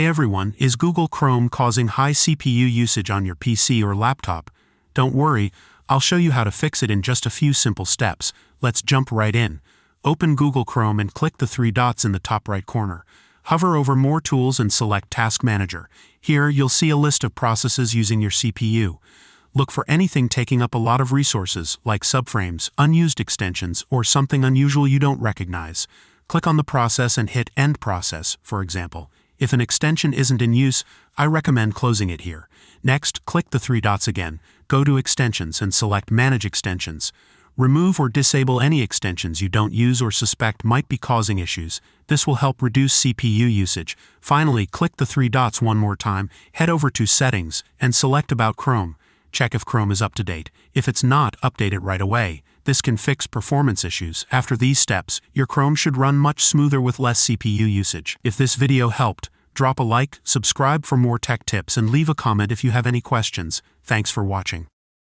Hey everyone, is Google Chrome causing high CPU usage on your PC or laptop? Don't worry, I'll show you how to fix it in just a few simple steps. Let's jump right in. Open Google Chrome and click the three dots in the top right corner. Hover over More Tools and select Task Manager. Here, you'll see a list of processes using your CPU. Look for anything taking up a lot of resources, like subframes, unused extensions, or something unusual you don't recognize. Click on the process and hit End Process, for example. If an extension isn't in use, I recommend closing it here. Next, click the three dots again. Go to Extensions and select Manage Extensions. Remove or disable any extensions you don't use or suspect might be causing issues. This will help reduce CPU usage. Finally, click the three dots one more time, head over to Settings, and select About Chrome. Check if Chrome is up to date. If it's not, update it right away. This can fix performance issues. After these steps, your Chrome should run much smoother with less CPU usage. If this video helped, drop a like, subscribe for more tech tips, and leave a comment if you have any questions. Thanks for watching.